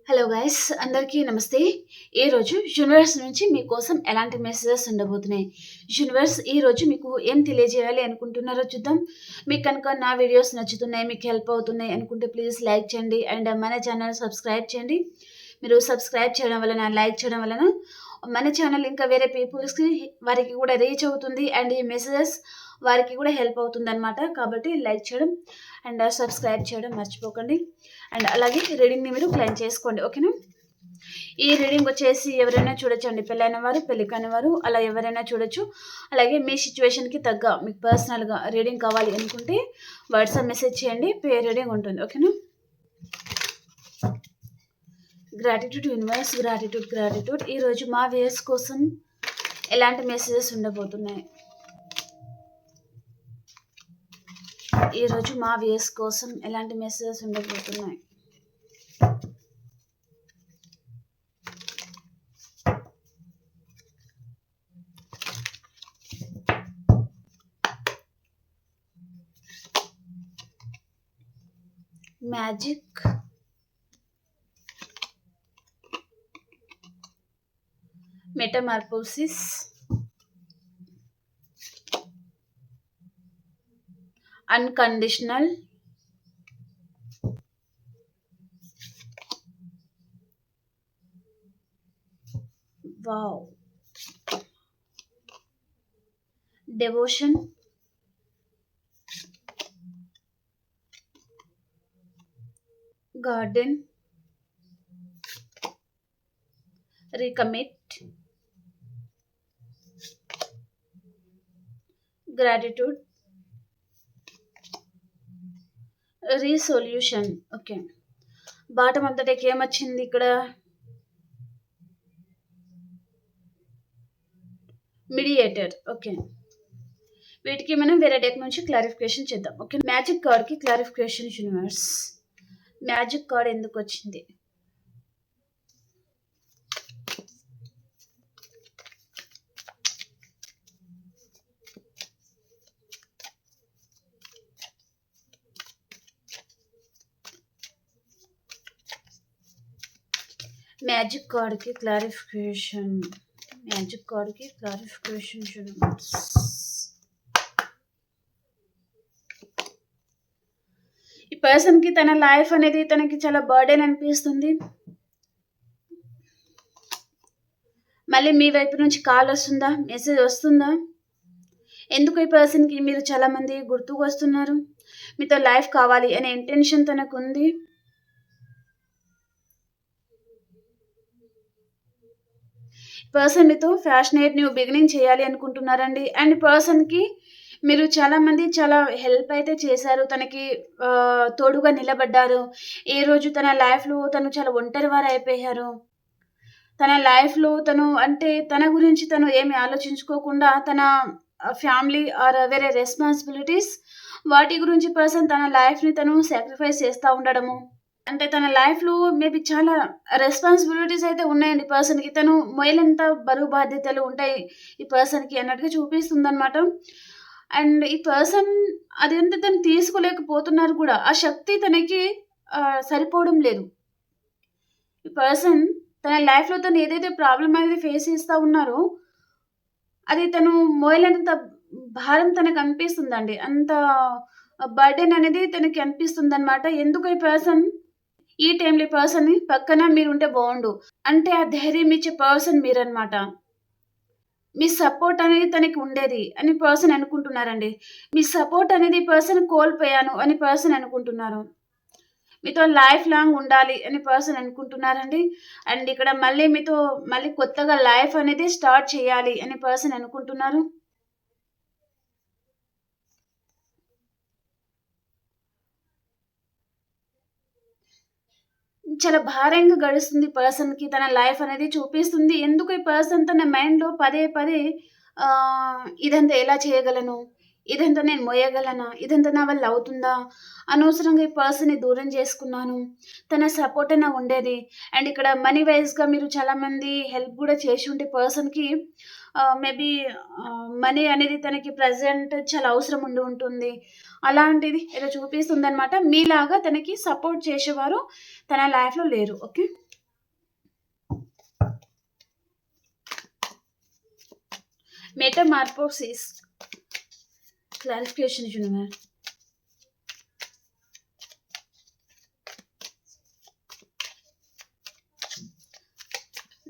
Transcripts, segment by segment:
Hello guys, అందరికీ నమస్తే. ఈరోజు యూనివర్స్ నుంచి మీకోసం ఎలాంటి మెసేజెస్ ఉండబోతున్నాయి, యూనివర్స్ ఈరోజు మీకు ఏం తెలియజేయాలి అనుకుంటున్నారో చూద్దాం. మీకు కనుక నా వీడియోస్ నచ్చుతున్నాయి, మీకు హెల్ప్ అవుతున్నాయి అనుకుంటే ప్లీజ్ లైక్ చేయండి అండ్ మన ఛానల్ సబ్స్క్రైబ్ చేయండి. మీరు సబ్స్క్రైబ్ చేయడం వలన, లైక్ చేయడం వలన మన ఛానల్ ఇంకా వేరే పీపుల్స్కి వారికి కూడా రీచ్ అవుతుంది అండ్ ఈ మెసేజెస్ వారికి కూడా హెల్ప్ అవుతుంది అనమాట. కాబట్టి లైక్ చేయడం అండ్ సబ్స్క్రైబ్ చేయడం మర్చిపోకండి. అండ్ అలాగే రీడింగ్ని మీరు క్లైమ్ చేసుకోండి, ఓకేనా. ఈ రీడింగ్ వచ్చేసి ఎవరైనా చూడొచ్చు అండి, పెళ్ళైన వారు, పెళ్లి కాని వారు, అలా ఎవరైనా చూడొచ్చు. అలాగే మీ సిచ్యువేషన్కి తగ్గ మీకు పర్సనల్గా రీడింగ్ కావాలి అనుకుంటే వాట్సాప్ మెసేజ్ చేయండి, పే రీడింగ్ ఉంటుంది, ఓకేనా. Gratitude universe, gratitude. ఈరోజు మా వ్యూయర్స్ కోసం ఎలాంటి మెసేజెస్ ఉండబోతున్నాయి, ఈరోజు మా వ్యూయర్స్ కోసం ఎలాంటి మెసేజెస్ ఉండబోతున్నాయి. Magic, metamorphosis, unconditional, wow, devotion, garden, recommit, gratitude, resolution. Okay, bottom of the deck ఏమొచ్చింది ఇక్కడ? మీడియేటర్. ఓకే, వీటికి మనం వేరే డెక్ నుంచి క్లారిఫికేషన్ చేద్దాం, ఓకే. మ్యాజిక్ కార్డ్కి క్లారిఫికేషన్ యూనివర్స్. మ్యాజిక్ కార్డ్ ఎందుకు వచ్చింది? మ్యాజిక్ కార్డ్కి క్లారిఫికేషన్, మ్యాజిక్ కార్డ్కి క్లారిఫికేషన్ యూనివర్స్. ఈ పర్సన్కి తన లైఫ్ అనేది తనకి చాలా బర్డెన్ అనిపిస్తుంది. మళ్ళీ మీ వైపు నుంచి కాల్ వస్తుందా, మెసేజ్ వస్తుందా? ఎందుకు ఈ పర్సన్కి మీరు చాలామంది గుర్తుకు వస్తున్నారు, మీతో లైఫ్ కావాలి అనే ఇంటెన్షన్ తనకు ఉంది. పర్సన్ మీతో ఫ్యాషనేట్ న్యూ బిగినింగ్ చేయాలి అనుకుంటున్నారండి. అండ్ పర్సన్కి మీరు చాలామంది చాలా హెల్ప్ అయితే చేశారు, తనకి తోడుగా నిలబడ్డారు. ఏ రోజు తన లైఫ్లో తను చాలా ఒంటరి వారు అయిపోయారు. తన లైఫ్లో తను అంటే తన గురించి తను ఏమి ఆలోచించుకోకుండా తన ఫ్యామిలీ ఆర్ వేరే రెస్పాన్సిబిలిటీస్ వాటి గురించి పర్సన్ తన లైఫ్ని తను సాక్రిఫైస్ చేస్తూ ఉండడము. అంటే తన లైఫ్లో మేబీ చాలా రెస్పాన్సిబిలిటీస్ అయితే ఉన్నాయండి పర్సన్కి. తను మొయలంత బరువు బాధ్యతలు ఉంటాయి ఈ పర్సన్కి అన్నట్టుగా చూపిస్తుంది అనమాట. అండ్ ఈ పర్సన్ అదంతా తను తీసుకోలేకపోతున్నారు కూడా, ఆ శక్తి తనకి సరిపోవడం లేదు. ఈ పర్సన్ తన లైఫ్లో తను ఏదైతే ప్రాబ్లం అనేది ఫేస్ చేస్తూ ఉన్నారో అది తను మోయలేనంత భారం తనకు అనిపిస్తుందండి, అంత బర్డెన్ అనేది తనకి అనిపిస్తుంది అనమాట. ఎందుకు ఈ పర్సన్ ఈ టైంలో ఈ పర్సన్ పక్కన మీరు ఉంటే బాగుండు అంటే ఆ ధైర్యం ఇచ్చే పర్సన్ మీరనమాట. మీ సపోర్ట్ అనేది తనకి ఉండేది అని పర్సన్ అనుకుంటున్నారండి. మీ సపోర్ట్ అనేది పర్సన్ కోల్పోయాను అని పర్సన్ అనుకుంటున్నారు. మీతో లైఫ్ లాంగ్ ఉండాలి అని పర్సన్ అనుకుంటున్నారండి. అండ్ ఇక్కడ మీతో మళ్ళీ కొత్తగా లైఫ్ అనేది స్టార్ట్ చేయాలి అని పర్సన్ అనుకుంటున్నారు. చాలా భారంగా గడుస్తుంది పర్సన్కి, తన లైఫ్ అనేది చూపిస్తుంది. ఎందుకు ఈ పర్సన్ తన మైండ్లో పదే పదే ఇదంతా ఎలా చేయగలను, ఇదంతా నేను మోయగలనా, ఇదంతా నా వల్ల అవుతుందా, అనవసరంగా ఈ పర్సన్ని దూరం చేసుకున్నాను, తన సపోర్ట్ అయినా ఉండేది. అండ్ ఇక్కడ మనీ వైజ్గా మీరు చాలామంది హెల్ప్ కూడా చేసి ఉంటే పర్సన్కి మేబీ మనీ అనేది తనకి ప్రజెంట్ చాలా అవసరం ఉండి ఉంటుంది. అలాంటిది ఏదో చూపిస్తుందనమాట. మీలాగా తనకి సపోర్ట్ చేసేవారు తన లైఫ్‌లో లేరు. ఓకే. మెటమార్ఫోసిస్ క్లారిఫికేషన్ చూడండి.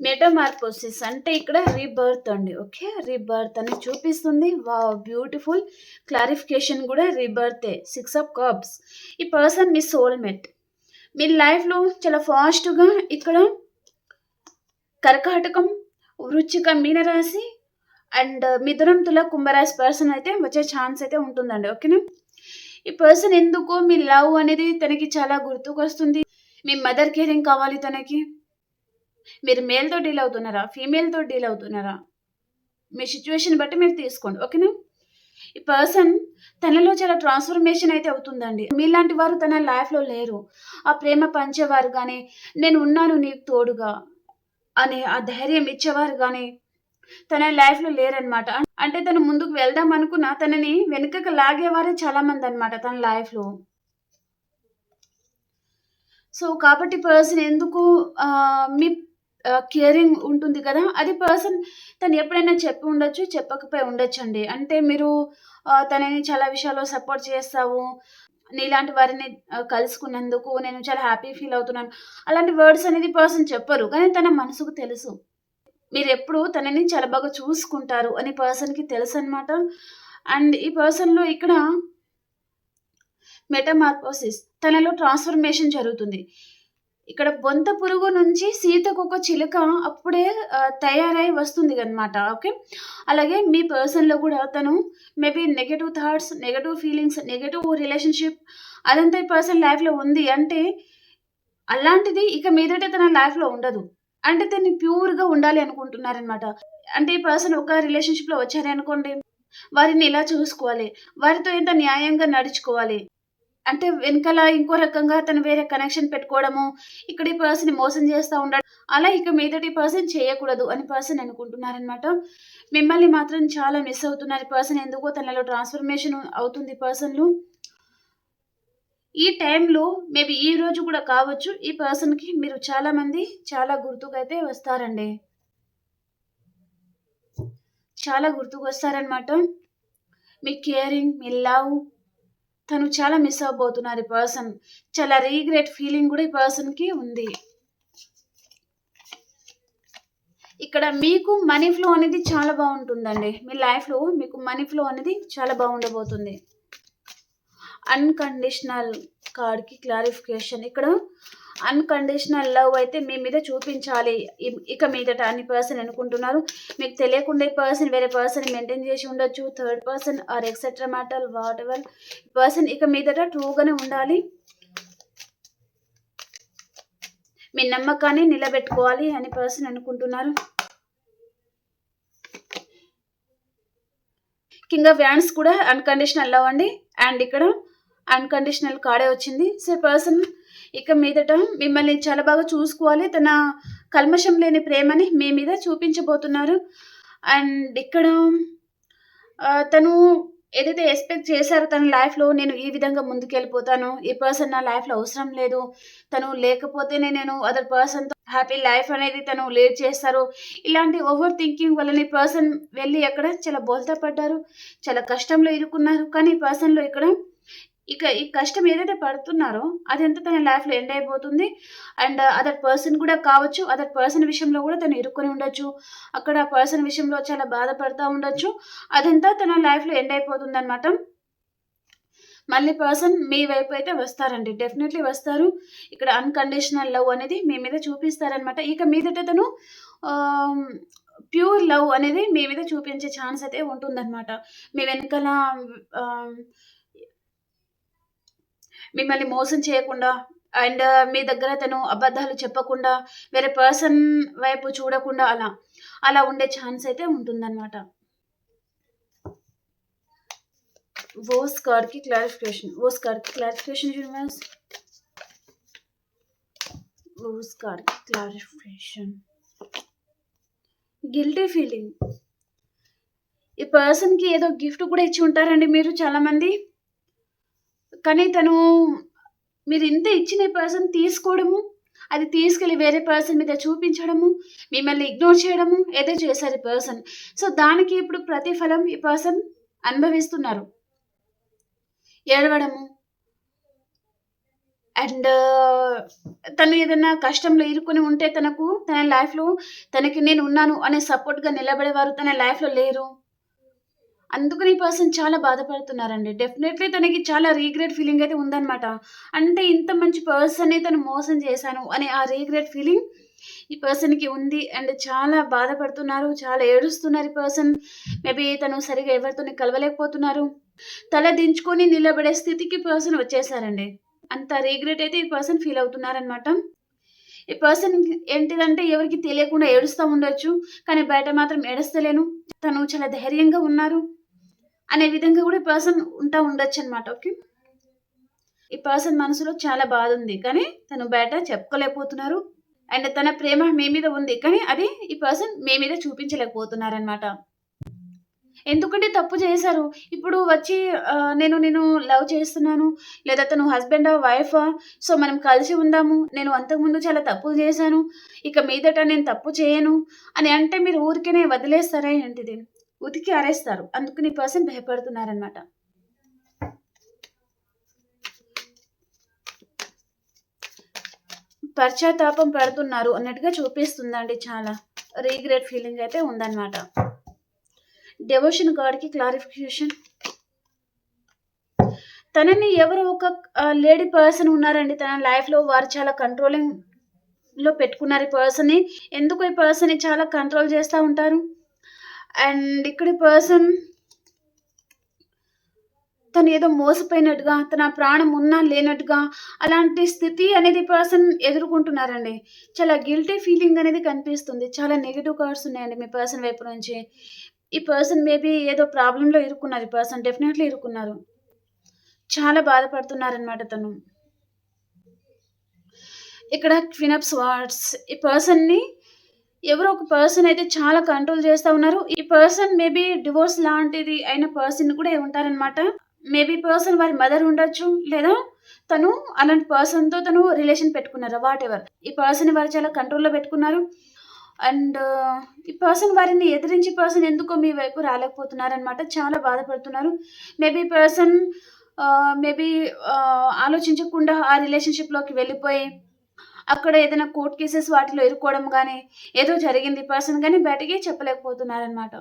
మెటమార్ఫోసిస్ అంటే ఇక్కడ రీబర్త్ అండి. ఓకే, రీబర్త్ అని చూపిస్తుంది. వావ్, బ్యూటిఫుల్ క్లారిఫికేషన్ కూడా రీబర్తే. 6 of Cups. ఈ పర్సన్ మీ సోల్మేట్. మీ లైఫ్లో చాలా ఫాస్ట్గా ఇక్కడ కర్కాటకం, వృచ్చిక, మీనరాశి అండ్ మిథునం, తుల, కుంభరాశి పర్సన్ అయితే వచ్చే ఛాన్స్ అయితే ఉంటుందండి. ఓకేనా, ఈ పర్సన్ ఎందుకో మీ లవ్ అనేది తనకి చాలా గుర్తుకొస్తుంది. మీ మదర్ కేరింగ్ కావాలి తనకి. మీరు మేల్తో డీల్ అవుతున్నారా, ఫీమేల్తో డీల్ అవుతున్నారా, మీ సిచ్యువేషన్ బట్టి మీరు తీసుకోండి. ఓకేనా, ఈ పర్సన్ తనలో చాలా ట్రాన్స్ఫర్మేషన్ అయితే అవుతుందండి. మీలాంటి వారు తన లైఫ్లో లేరు. ఆ ప్రేమ పంచేవారు కానీ, నేను ఉన్నాను నీకు తోడుగా అని ఆ ధైర్యం ఇచ్చేవారు కానీ తన లైఫ్లో లేరనమాట. అంటే తను ముందుకు వెళ్దాం అనుకున్నా తనని వెనుకకు లాగేవారే చాలా మంది అనమాట తన లైఫ్లో. సో కాబట్టి పర్సన్ ఎందుకు మీ కేరింగ్ ఉంటుంది కదా, అది పర్సన్ తను ఎప్పుడైనా చెప్పి ఉండొచ్చు, చెప్పకపోయి ఉండొచ్చు అండి. అంటే మీరు తనని చాలా విషయాల్లో సపోర్ట్ చేస్తావు, నీలాంటి వారిని కలుసుకున్నందుకు నేను చాలా హ్యాపీ ఫీల్ అవుతున్నాను, అలాంటి వర్డ్స్ అనేది పర్సన్ చెప్పరు, కానీ తన మనసుకు తెలుసు మీరు ఎప్పుడు తనని చాలా బాగా చూసుకుంటారు అని పర్సన్కి తెలుసు అనమాట. అండ్ ఈ పర్సన్లో ఇక్కడ మెటమార్ఫోసిస్, తనలో ట్రాన్స్ఫర్మేషన్ జరుగుతుంది. ఇక్కడ బొంత పురుగు నుంచి సీతకు ఒక చిలుక అప్పుడే తయారై వస్తుంది అనమాట. ఓకే, అలాగే మీ పర్సన్లో కూడా తను maybe negative thoughts, negative feelings, negative relationship అదంతా ఈ పర్సన్ లైఫ్లో ఉంది. అంటే అలాంటిది ఇక మీదట తన లైఫ్లో ఉండదు. అంటే తను ప్యూర్గా ఉండాలి అనుకుంటున్నారనమాట. అంటే ఈ పర్సన్ ఒక రిలేషన్షిప్లో వచ్చారు అనుకోండి, వారిని ఇలా చూసుకోవాలి, వారితో ఎంత న్యాయంగా నడుచుకోవాలి. అంటే వెనకాల ఇంకో రకంగా తను వేరే కనెక్షన్ పెట్టుకోవడము, ఇక్కడ ఈ పర్సన్ మోసం చేస్తూ ఉండడం, అలా ఇక మీదటి పర్సన్ చేయకూడదు అని పర్సన్ అనుకుంటున్నారనమాట. మిమ్మల్ని మాత్రం చాలా మిస్ అవుతున్నారు. ఈ పర్సన్ ఎందుకో తనలో ట్రాన్స్ఫర్మేషన్ అవుతుంది పర్సన్లు. ఈ టైంలో మేబీ ఈ రోజు కూడా కావచ్చు, ఈ పర్సన్కి మీరు చాలా మంది చాలా గుర్తుకైతే వస్తారండి, చాలా గుర్తుకు వస్తారనమాట. మీ కేరింగ్, మీ లవ్ తను చాలా మిస్ అవ్వబోతున్నారు. ఈ పర్సన్ చాలా రీగ్రెట్ ఫీలింగ్ కూడా ఈ పర్సన్కి ఉంది. ఇక్కడ మీకు మనీ ఫ్లో అనేది చాలా బాగుంటుందండి. మీ లైఫ్లో మీకు మనీ ఫ్లో అనేది చాలా బాగుండబోతుంది. అన్కండిషనల్ కార్డ్కి క్లారిఫికేషన్. ఇక్కడ అన్కండిషనల్ లవ్ అయితే మీ మీద చూపించాలి ఇక మీదట అని పర్సన్ అనుకుంటున్నారు. మీకు తెలియకుండా ఈ పర్సన్ వేరే పర్సన్ మెయింటైన్ చేసి ఉండొచ్చు, third person are etcetera matter what ever. Person ఇక మీదట ట్రూగానే ఉండాలి, మీ నమ్మకాన్ని నిలబెట్టుకోవాలి అని పర్సన్ అనుకుంటున్నారు. కింగ్ ఆఫ్ వ్యాండ్స్ కూడా అన్కండిషనల్ లవ్ అండి. అండ్ ఇక్కడ అన్కండిషనల్ కార్డే వచ్చింది. సో పర్సన్ ఇక మీదట మిమ్మల్ని చాలా బాగా చూసుకోవాలి, తన కల్మషం లేని ప్రేమని మీ మీద చూపించబోతున్నారు. అండ్ ఇక్కడ తను ఏదైతే ఎక్స్పెక్ట్ చేశారో తన లైఫ్లో, నేను ఈ విధంగా ముందుకెళ్ళిపోతాను, ఈ పర్సన్ నా లైఫ్లో అవసరం లేదు, తను లేకపోతేనే నేను అదర్ పర్సన్తో హ్యాపీ లైఫ్ అనేది తను లీడ్ చేస్తారు, ఇలాంటి ఓవర్ థింకింగ్ వల్ల ఈ పర్సన్ వెళ్ళి అక్కడ చాలా బోల్తా పడ్డారు, చాలా కష్టంలో ఇరుక్కున్నారు. కానీ ఈ పర్సన్లో ఇక్కడ ఇక ఈ కష్టం ఏదైతే పడుతున్నారో అదంతా తన లైఫ్లో ఎండ్ అయిపోతుంది. అండ్ అదర్ పర్సన్ కూడా కావచ్చు, అదర్ పర్సన్ విషయంలో కూడా తను ఇరుక్కొని ఉండొచ్చు, అక్కడ ఆ పర్సన్ విషయంలో చాలా బాధపడుతూ ఉండొచ్చు, అదంతా తన లైఫ్లో ఎండ్ అయిపోతుంది అనమాట. మళ్ళీ పర్సన్ మీ వైపు అయితే వస్తారండి, డెఫినెట్లీ వస్తారు. ఇక్కడ అన్కండిషనల్ లవ్ అనేది మీ మీద చూపిస్తారనమాట. ఇక మీదట తను ప్యూర్ లవ్ అనేది మీ మీద చూపించే ఛాన్స్ అయితే ఉంటుందన్నమాట. మీ వెనకాల మిమ్మల్ని మోసం చేయకుండా అండ్ మీ దగ్గర తను అబద్ధాలు చెప్పకుండా వేరే పర్సన్ వైపు చూడకుండా అలా ఉండే ఛాన్స్ అయితే ఉంటుందన్నమాట. వోస్ కార్డ్కి క్లారిఫికేషన్ యూనివర్స్. వోస్ కార్డ్కి క్లారిఫికేషన్. Guilty feeling. ఈ పర్సన్కి ఏదో గిఫ్ట్ కూడా ఇచ్చి ఉంటారండి మీరు చాలామంది, కానీ తను మీరు ఇంత ఇచ్చిన పర్సన్ తీసుకోవడము అది తీసుకెళ్ళి వేరే పర్సన్ మీద చూపించడము, మిమ్మల్ని ఇగ్నోర్ చేయడము ఏదో చేశారు ఈ పర్సన్. సో, దానికి ఇప్పుడు ప్రతిఫలం ఈ పర్సన్ అనుభవిస్తున్నారు. ఏడవడము అండ్ తను ఏదైనా కష్టంలో ఇరుక్కొని ఉంటే తన లైఫ్‌లో తనకి నేను ఉన్నాను అనే సపోర్ట్‌గా నిలబడేవారు తన లైఫ్‌లో లేరు. అందుకని ఈ పర్సన్ చాలా బాధపడుతున్నారండి. డెఫినెట్‌లీ తనకి చాలా రిగ్రెట్ ఫీలింగ్ అయితే ఉందన్నమాట. అంటే ఇంత మంచి పర్సన్‌ని తను మోసం చేశాను అనే ఆ రిగ్రెట్ ఫీలింగ్ ఈ పర్సన్‌కి ఉంది. అండ్ చాలా బాధపడుతున్నారు. చాలా ఏడుస్తున్నారు ఈ పర్సన్. మేబీ తను సరిగ్గా ఎవరితోని కలవలేకపోతున్నారు. తల దించుకొని నిలబడే స్థితికి పర్సన్ వచ్చేసారండి. అంత రిగ్రెట్ అయితే ఈ పర్సన్ ఫీల్ అవుతున్నారనమాట. ఈ పర్సన్ ఏంటిదంటే ఎవరికీ తెలియకుండా ఏడుస్తా ఉండొచ్చు. కానీ బయట మాత్రం ఏడస్తలేను. తను చాలా ధైర్యంగా ఉన్నారు అనే విధంగా కూడా ఈ పర్సన్ ఉండొచ్చనమాట. ఓకే. ఈ పర్సన్ మనసులో చాలా బాధుంది. కానీ తను బయట చెప్పుకోలేకపోతున్నారు. అండ్ తన ప్రేమ మీ మీద ఉంది. కానీ అది ఈ పర్సన్ మీ మీద చూపించలేకపోతున్నారనమాట. ఎందుకంటే తప్పు చేశారు. ఇప్పుడు వచ్చి నేను లవ్ చేస్తున్నాను. లేదా తను హస్బెండా? వైఫా? సో, మనం కలిసి ఉందాము. నేను అంతకుముందు చాలా తప్పులు చేశాను. ఇక మీదట నేను తప్పు చేయను అని అంటే మీరు ఊరికేనే వదిలేస్తారా ఏంటిది? ఉతికి ఆరేస్తారు. అందుకని ఈ పర్సన్ భయపడుతున్నారనమాట. పశ్చాత్తాపం పడుతున్నారు అన్నట్టుగా చూపిస్తుందండి చాలా. రిగ్రెట్ ఫీలింగ్ అయితే ఉందన్నమాట. డెవోషన్ గాడ్‌కి క్లారిఫికేషన్. తనని ఎవరో ఒక లేడీ పర్సన్ ఉన్నారండి తన లైఫ్‌లో. వారు చాలా కంట్రోలింగ్‌లో పెట్టుకున్నారు ఈ పర్సన్‌ని. ఎందుకు ఈ పర్సన్‌ని చాలా కంట్రోల్ చేస్తా ఉంటారు. అండ్ ఇక్కడ ఈ పర్సన్ తను ఏదో మోసపోయినట్టుగా, తన ప్రాణం ఉన్నా లేనట్టుగా అలాంటి స్థితి అనేది పర్సన్ ఎదుర్కొంటున్నారండి. చాలా గిల్టీ ఫీలింగ్ అనేది కనిపిస్తుంది. చాలా నెగెటివ్ కార్డ్స్ ఉన్నాయండి మీ పర్సన్ వైపు నుంచి. ఈ పర్సన్ మేబీ ఏదో ప్రాబ్లమ్‌లో ఇరుక్కున్నారు. ఈ పర్సన్ డెఫినెట్‌లీ ఇరుక్కున్నారు. చాలా బాధపడుతున్నారనమాట తను. ఇక్కడ క్వీన్ ఆఫ్ స్వార్డ్స్. ఈ పర్సన్‌ని ఎవరో ఒక పర్సన్ అయితే చాలా కంట్రోల్ చేస్తా ఉన్నారు. ఈ పర్సన్ మేబీ డివోర్స్ లాంటిది అయిన పర్సన్ కూడా ఉంటారనమాట. మేబీ పర్సన్ వారి మదర్ ఉండొచ్చు. లేదా తను అలాంటి పర్సన్‌తో తను రిలేషన్ పెట్టుకున్నారు. వాటెవర్. ఈ పర్సన్‌ని వారు చాలా కంట్రోల్‌లో పెట్టుకున్నారు. అండ్ ఈ పర్సన్ వారిని ఎదిరించి పర్సన్ ఎందుకో మీ వైపు రాలేకపోతున్నారనమాట. చాలా బాధపడుతున్నారు. మేబీ పర్సన్ మేబీ ఆలోచించకుండా ఆ రిలేషన్‌షిప్‌లోకి వెళ్ళిపోయి అక్కడ ఏదైనా కోర్ట్ కేసెస్ వాటిలో ఇరుక్కోవడం గానీ, ఏదో జరిగింది పర్సన్ గానీ బయటికి చెప్పలేకపోతున్నారనమాట.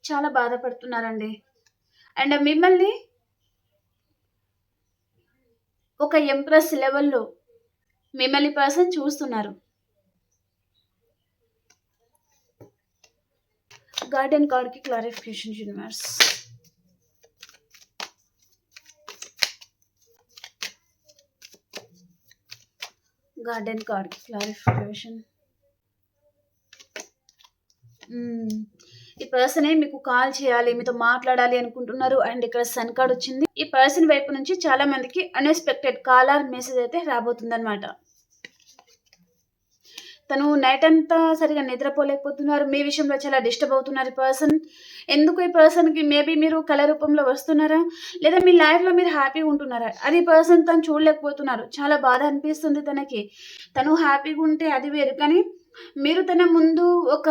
చాలా బాధపడుతున్నారండి. అండ్ మిమ్మల్ని ఒక ఎంప్రెస్ లెవెల్‌లో మిమ్మల్ని పర్సన్ చూస్తున్నారు. గార్డెన్ కార్డ్‌కి క్లారిఫికేషన్ యూనివర్స్. గార్డెన్ కార్డ్‌కి క్లారిఫికేషన్. ఈ పర్సనే మీకు కాల్ చేయాలి, మీతో మాట్లాడాలి అనుకుంటున్నారు. అండ్ ఇక్కడ సన్ కార్డ్ వచ్చింది. ఈ పర్సన్ వైపు నుంచి చాలా మందికి అన్‌ఎక్స్‌పెక్టెడ్ కాల్ ఆర్ మెసేజ్ అయితే రాబోతుందన్నమాట. తను నైట్ అంతా సరిగ్గా నిద్రపోలేకపోతున్నారు. మీ విషయంలో చాలా డిస్టర్బ్ అవుతున్నారు ఈ పర్సన్. ఎందుకు ఈ పర్సన్‌కి మేబీ మీరు కల రూపంలో వస్తున్నారా? లేదా మీ లైఫ్‌లో మీరు హ్యాపీగా ఉంటున్నారా? అది పర్సన్ తను చూడలేకపోతున్నారు. చాలా బాధ అనిపిస్తుంది తనకి. తను హ్యాపీగా ఉంటే అది వేరు. కానీ మీరు తన ముందు ఒక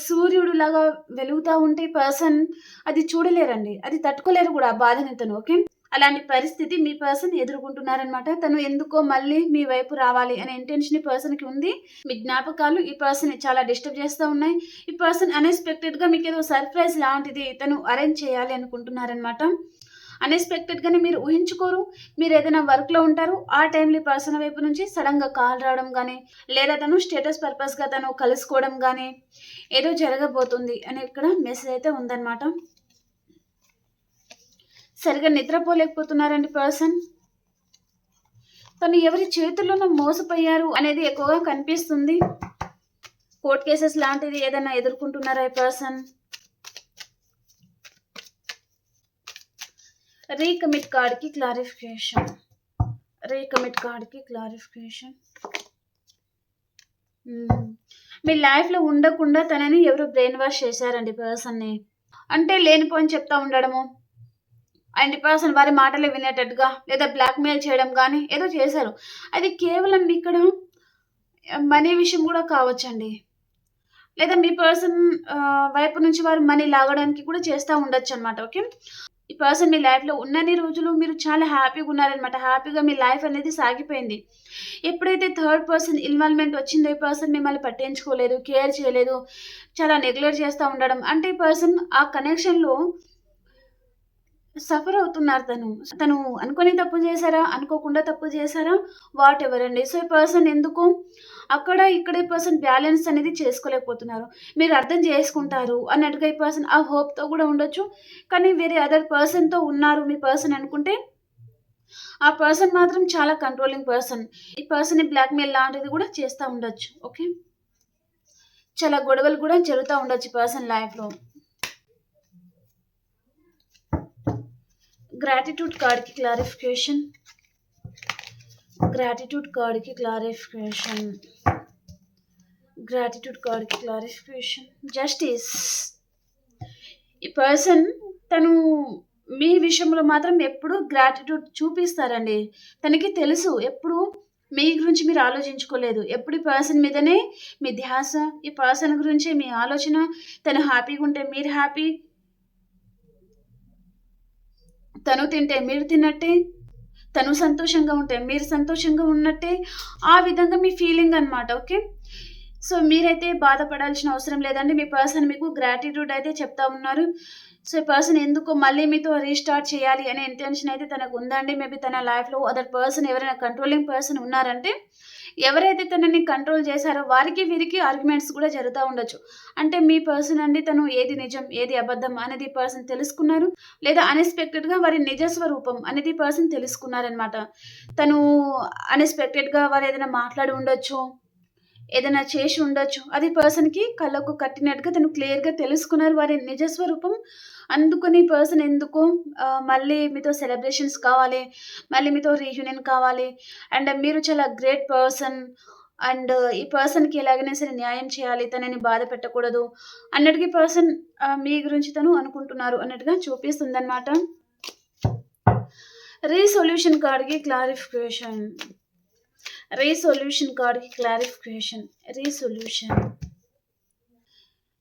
సూర్యుడులాగా వెలుగుతా ఉంటే ఈ పర్సన్ అది చూడలేరండి. అది తట్టుకోలేరు కూడా ఆ బాధని తను. ఓకే. అలాంటి పరిస్థితి మీ పర్సన్ ఎదుర్కొంటున్నారనమాట. తను ఎందుకో మళ్ళీ మీ వైపు రావాలి అనే ఇంటెన్షన్ ఈ పర్సన్‌కి ఉంది. మీ జ్ఞాపకాలు ఈ పర్సన్‌ని చాలా డిస్టర్బ్ చేస్తా ఉన్నాయి. ఈ పర్సన్ అన్‌ఎక్స్‌పెక్టెడ్‌గా మీకేదో సర్ప్రైజ్ లాంటిది తను అరేంజ్ చేయాలి అనుకుంటున్నారనమాట. అన్‌ఎక్స్‌పెక్టెడ్‌గానే మీరు ఊహించుకోరు. మీరేదైనా వర్క్‌లో ఉంటారు. ఆ టైంలో ఈ పర్సన్ వైపు నుంచి సడెన్‌గా కాల్ రావడం గానీ, లేదా తను స్టేటస్ పర్పస్‌గా తను కలుసుకోవడం గానీ, ఏదో జరగబోతుంది అని ఇక్కడ మెసేజ్ అయితే ఉందనమాట. సరిగ్గా నిద్రపోలేకపోతున్నారండి పర్సన్. తను ఎవరి చేతుల్లోనో మోసపోయారు అనేది ఎక్కువగా కనిపిస్తుంది. కోర్ట్ కేసెస్ లాంటిది ఏదైనా ఎదుర్కొంటున్నారా ఈ పర్సన్? రీకమిట్ కార్డ్‌కి క్లారిఫికేషన్. రీకమిట్ కార్డ్‌కి క్లారిఫికేషన్. మీ లైఫ్‌లో ఉండకుండా తనని ఎవరో బ్రెయిన్ వాష్ చేశారండి పర్సన్‌ని. అంటే లేనిపోని చెప్తా ఉండడము. అండ్ పర్సన్ వారి మాటలు వినేటట్టుగా లేదా బ్లాక్మెయిల్ చేయడం కానీ ఏదో చేశారు. అది కేవలం ఇక్కడ మనీ విషయం కూడా కావచ్చండి. లేదా మీ పర్సన్ వైపు నుంచి వారు మనీ లాగడానికి కూడా చేస్తా ఉండొచ్చనమాట. ఓకే. ఈ పర్సన్ మీ లైఫ్‌లో ఉన్నన్ని రోజులు మీరు చాలా హ్యాపీగా ఉన్నారనమాట. హ్యాపీగా మీ లైఫ్ అనేది సాగిపోయింది. ఎప్పుడైతే థర్డ్ పర్సన్ ఇన్వాల్వ్‌మెంట్ వచ్చిందో ఈ పర్సన్ మిమ్మల్ని పట్టించుకోలేదు, కేర్ చేయలేదు, చాలా నెగ్లెక్ట్ చేస్తా ఉండడం. అంటే ఈ పర్సన్ ఆ కనెక్షన్‌లో సఫర్ అవుతున్నారు తను. తను అనుకోని తప్పు చేశారా? అనుకోకుండా తప్పు చేశారా? వాటెవర్ అండి. సో, ఈ పర్సన్ ఎందుకో అక్కడ, ఇక్కడ ఈ పర్సన్ బ్యాలెన్స్ అనేది చేసుకోలేకపోతున్నారు. మీరు అర్థం చేసుకుంటారు అన్నట్టుగా ఈ పర్సన్ ఆ హోప్‌తో కూడా ఉండొచ్చు. కానీ వేరే అదర్ పర్సన్‌తో ఉన్నారు మీ పర్సన్ అనుకుంటే, ఆ పర్సన్ మాత్రం చాలా కంట్రోలింగ్ పర్సన్. ఈ పర్సన్‌ని బ్లాక్‌మెయిల్ లాంటిది కూడా చేస్తా ఉండొచ్చు. ఓకే. చాలా గొడవలు కూడా జరుగుతా ఉండొచ్చు ఈ పర్సన్ లైఫ్‌లో. గ్రాటిట్యూడ్ కార్డ్‌కి క్లారిఫికేషన్. గ్రాటిట్యూడ్ కార్డ్‌కి క్లారిఫికేషన్. గ్రాటిట్యూడ్ కార్డ్‌కి క్లారిఫికేషన్. జస్టిస్. ఈ పర్సన్ తను మీ విషయంలో మాత్రం ఎప్పుడూ గ్రాటిట్యూడ్ చూపిస్తారండి. తనకి తెలుసు ఎప్పుడు మీ గురించి మీరు ఆలోచించుకోలేదు. ఎప్పుడు ఈ పర్సన్ మీదనే మీ ధ్యాస, ఈ పర్సన్ గురించే మీ ఆలోచన. తను హ్యాపీగా ఉంటే మీరు హ్యాపీ. తను తింటే మీరు తిన్నట్టే. తను సంతోషంగా ఉంటే మీరు సంతోషంగా ఉన్నట్టే. ఆ విధంగా మీ ఫీలింగ్ అనమాట. ఓకే. సో, మీరైతే బాధపడాల్సిన అవసరం లేదండి. మీ పర్సన్ మీకు గ్రాటిట్యూడ్ అయితే చెప్తా ఉన్నారు. సో, ఈ పర్సన్ ఎందుకో మళ్ళీ మీతో రీస్టార్ట్ చేయాలి అనే ఇంటెన్షన్ అయితే తనకు ఉందండి. మేబీ తన లైఫ్‌లో అదర్ పర్సన్ ఎవరైనా కంట్రోలింగ్ పర్సన్ ఉన్నారంటే, ఎవరైతే తనని కంట్రోల్ చేశారో వారికి, వీరికి ఆర్గ్యుమెంట్స్ కూడా జరుగుతా ఉండొచ్చు. అంటే మీ పర్సన్ అండి తను ఏది నిజం, ఏది అబద్ధం అనేది ఈ పర్సన్ తెలుసుకున్నారు. లేదా అన్‌ఎక్స్‌పెక్టెడ్‌గా వారి నిజ స్వరూపం అనేది ఈ పర్సన్ తెలుసుకున్నారనమాట. తను అన్‌ఎక్స్‌పెక్టెడ్‌గా వారేదైనా మాట్లాడి ఉండొచ్చు. ఏదైనా చేసి ఉండొచ్చు. అది పర్సన్‌కి కళ్ళకు కట్టినట్టుగా తను క్లియర్‌గా తెలుసుకున్నారు వారి నిజ స్వరూపం. అందుకని పర్సన్ ఎందుకో మళ్ళీ మీతో సెలబ్రేషన్స్ కావాలి, మళ్ళీ మీతో రీయూనియన్ కావాలి. అండ్ మీరు చాలా గ్రేట్ పర్సన్. అండ్ ఈ పర్సన్‌కి ఎలాగైనా సరే న్యాయం చేయాలి, తనని బాధ పెట్టకూడదు అన్నట్టుగా ఈ పర్సన్ మీ గురించి తను అనుకుంటున్నారు అన్నట్టుగా చూపిస్తుందనమాట. రీసొల్యూషన్ కార్డ్‌కి క్లారిఫికేషన్. రీసొల్యూషన్ కార్డ్‌కి క్లారిఫికేషన్. రీసొల్యూషన్.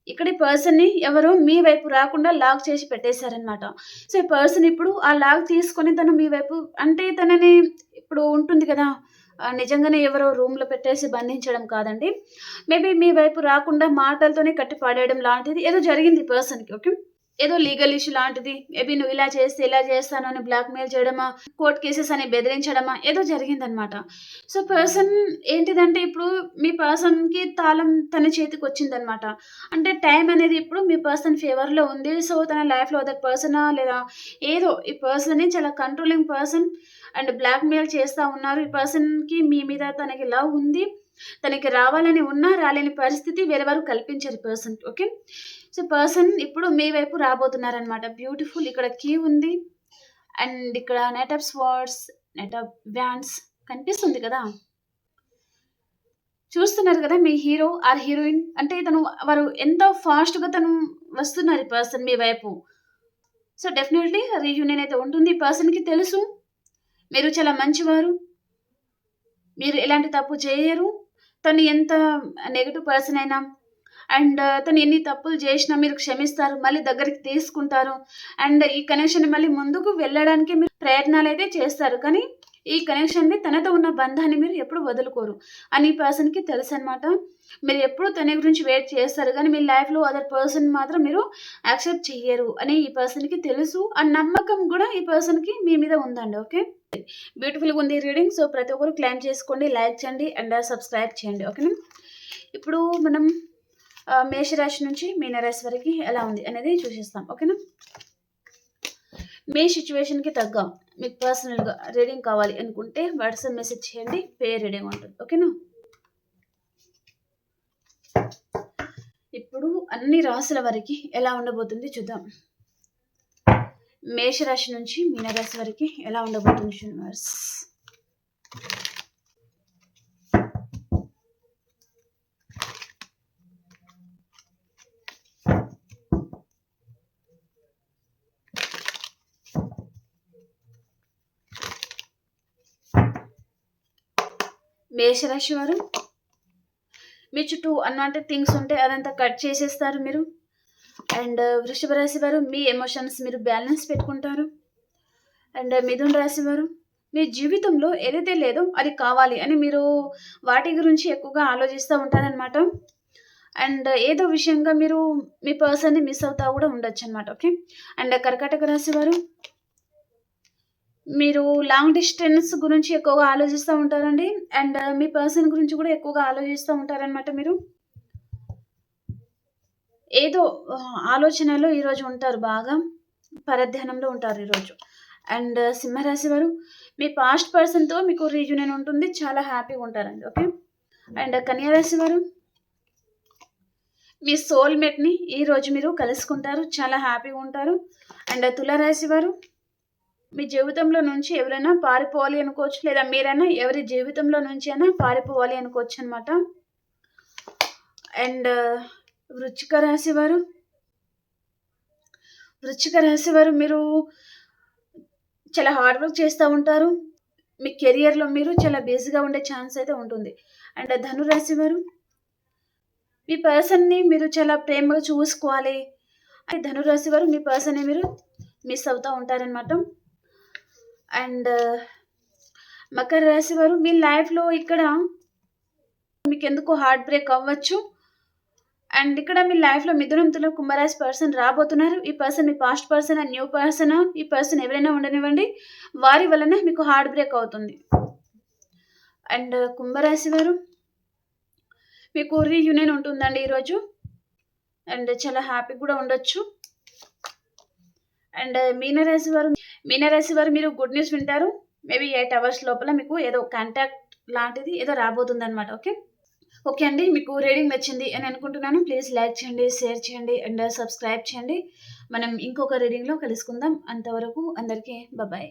ఇక్కడ ఈ పర్సన్‌ని ఎవరో మీ వైపు రాకుండా లాక్ చేసి పెట్టేశారనమాట. సో, ఈ పర్సన్ ఇప్పుడు ఆ లాక్ తీసుకొని తను మీ వైపు అంటే తనని ఇప్పుడు ఉంటుంది కదా! నిజంగానే ఎవరో రూమ్‌లో పెట్టేసి బంధించడం కాదండి. మేబీ మీ వైపు రాకుండా మాటలతోనే కట్టి పడేయడం లాంటిది ఏదో జరిగింది ఈ పర్సన్‌కి. ఓకే. ఏదో లీగల్ ఇష్యూ లాంటిది. మేబీ నువ్వు ఇలా చేస్తే ఇలా చేస్తాను అని బ్లాక్‌మెయిల్ చేయడమా, కోర్ట్ కేసెస్ అని బెదిరించడమా ఏదో జరిగిందనమాట. సో, పర్సన్ ఏంటిదంటే ఇప్పుడు మీ పర్సన్‌కి తాళం తన చేతికొచ్చిందనమాట. అంటే టైం అనేది ఇప్పుడు మీ పర్సన్ ఫేవర్‌లో ఉంది. సో, తన లైఫ్‌లో అదర్ పర్సనా లేదా ఏదో ఈ పర్సన్‌ని చాలా కంట్రోలింగ్ పర్సన్ అండ్ బ్లాక్‌మెయిల్ చేస్తా ఉన్నారు. ఈ పర్సన్‌కి మీ మీద తనకి లవ్ ఉంది. తనకి రావాలని ఉన్నా రాలేని పరిస్థితి వేరే వారు కల్పించారు ఈ పర్సన్‌కి. ఓకే. సో, పర్సన్ ఇప్పుడు మీ వైపు రాబోతున్నారనమాట. బ్యూటిఫుల్ ఇక్కడ కీ ఉంది. అండ్ ఇక్కడ knight of swords, knight of wands కనిపిస్తుంది కదా! చూస్తున్నారు కదా! మీ హీరో ఆర్ హీరోయిన్ అంటే వారు ఎంత ఫాస్ట్‌గా వస్తున్నారు ఈ పర్సన్ మీ వైపు. సో, డెఫినైట్‌లీ రీయూనియన్ అయితే ఉంటుంది. ఈ పర్సన్‌కి తెలుసు మీరు చాలా మంచివారు. మీరు ఎలాంటి తప్పు చేయరు. తను ఎంత నెగెటివ్ పర్సన్ అయినా అండ్ తను ఎన్ని తప్పులు చేసినా మీరు క్షమిస్తారు. మళ్ళీ దగ్గరికి తీసుకుంటారు. అండ్ ఈ కనెక్షన్ మళ్ళీ ముందుకు వెళ్ళడానికి మీరు ప్రయత్నాలైతే చేస్తారు. కానీ ఈ కనెక్షన్‌ని తనతో ఉన్న బంధాన్ని మీరు ఎప్పుడు వదులుకోరు అని ఈ పర్సన్‌కి తెలుసనమాట. మీరు ఎప్పుడు తన గురించి వెయిట్ చేస్తారు. కానీ మీ లైఫ్‌లో అదర్ పర్సన్ మాత్రం మీరు యాక్సెప్ట్ చెయ్యరు అని ఈ పర్సన్‌కి తెలుసు. ఆ నమ్మకం కూడా ఈ పర్సన్‌కి మీ మీద ఉందండి. ఓకే. బ్యూటిఫుల్‌గా ఉంది రీడింగ్. సో, ప్రతి ఒక్కరు క్లెయిమ్ చేసుకోండి, లైక్ చేయండి అండ్ సబ్స్క్రైబ్ చేయండి. ఓకేనా. ఇప్పుడు మనం మేషరాశి నుంచి మీనరాశి వరకి ఎలా ఉంది అనేది చూసేస్తాం. ఓకేనా. మీ సిచ్యువేషన్‌కి తగ్గ మీకు పర్సనల్‌గా రీడింగ్ కావాలి అనుకుంటే వాట్సాప్ మెసేజ్ చేయండి. పే రీడింగ్ ఉంటుంది. ఓకేనా. ఇప్పుడు అన్ని రాశుల వరకి ఎలా ఉండబోతుంది చూద్దాం. మేషరాశి నుంచి మీనరాశి వరకి ఎలా ఉండబోతుంది యూనివర్స్. మేషరాశి వారు మీ చుట్టూ అన్వాంటెడ్ థింగ్స్ ఉంటే అదంతా కట్ చేసేస్తారు మీరు. అండ్ వృషభ రాశి వారు మీ ఎమోషన్స్ మీరు బ్యాలెన్స్ పెట్టుకుంటారు. అండ్ మిథున రాశి వారు మీ జీవితంలో ఏదైతే లేదో అది కావాలి అని మీరు వాటి గురించి ఎక్కువగా ఆలోచిస్తూ ఉంటారనమాట. అండ్ ఏదో విషయంగా మీరు మీ పర్సన్ని మిస్ అవుతా కూడా ఉండొచ్చు అనమాట. ఓకే. అండ్ కర్కాటక రాశి వారు మీరు లాంగ్ డిస్టెన్స్ గురించి ఎక్కువగా ఆలోచిస్తూ ఉంటారండి. అండ్ మీ పర్సన్ గురించి కూడా ఎక్కువగా ఆలోచిస్తూ ఉంటారనమాట మీరు. ఏదో ఆలోచనలో ఈరోజు ఉంటారు, బాగా పరధ్యానంలో ఉంటారు ఈరోజు. అండ్ సింహరాశి వారు మీ పాస్ట్ పర్సన్తో మీకు రీయూనియన్ ఉంటుంది, చాలా హ్యాపీగా ఉంటారండి. ఓకే. అండ్ కన్యా రాశి వారు మీ సోల్మేట్ని ఈరోజు మీరు కలుసుకుంటారు, చాలా హ్యాపీగా ఉంటారు. అండ్ తులారాశి వారు మీ జీవితంలో నుంచి ఎవరైనా పారిపోవాలి అనుకోవచ్చు, లేదా మీరైనా ఎవరి జీవితంలో నుంచి అయినా పారిపోవాలి అనుకోవచ్చు అనమాట. అండ్ వృశ్చిక రాశి వారు మీరు చాలా హార్డ్ వర్క్ చేస్తూ ఉంటారు. మీ కెరియర్లో మీరు చాలా బిజీగా ఉండే ఛాన్స్ అయితే ఉంటుంది. అండ్ ధనురాశి వారు మీ పర్సన్ని మీరు చాలా ప్రేమగా చూసుకోవాలి అని ధనురాశి వారు మీ పర్సన్ని మీరు మిస్ అవుతూ ఉంటారనమాట. అండ్ మకర రాశి వారు మీ లైఫ్లో ఇక్కడ మీకు ఎందుకు హార్ట్ బ్రేక్ అవ్వచ్చు. అండ్ ఇక్కడ మీ లైఫ్లో మిథునంతులో కుంభరాశి పర్సన్ రాబోతున్నారు. ఈ person me past person and new person, ఈ పర్సన్ ఎవరైనా ఉండనివ్వండి, వారి వలన మీకు హార్ట్ బ్రేక్ అవుతుంది. అండ్ కుంభరాశి వారు మీకు రీయూనియన్ ఉంటుందండి ఈరోజు. అండ్ చాలా హ్యాపీ కూడా ఉండొచ్చు. అండ్ మీనరాశి వారు మీరు గుడ్ న్యూస్ వింటారు. మేబీ 8 hours లోపల మీకు ఏదో కాంటాక్ట్ లాంటిది ఏదో రాబోతుంది అనమాట. ఓకే అండి, మీకు రీడింగ్ నచ్చింది అని అనుకుంటున్నాను. ప్లీజ్ లైక్ చేయండి, షేర్ చేయండి అండ్ సబ్స్క్రైబ్ చేయండి. మనం ఇంకొక రీడింగ్లో కలుసుకుందాం. అంతవరకు అందరికీ బాయ్.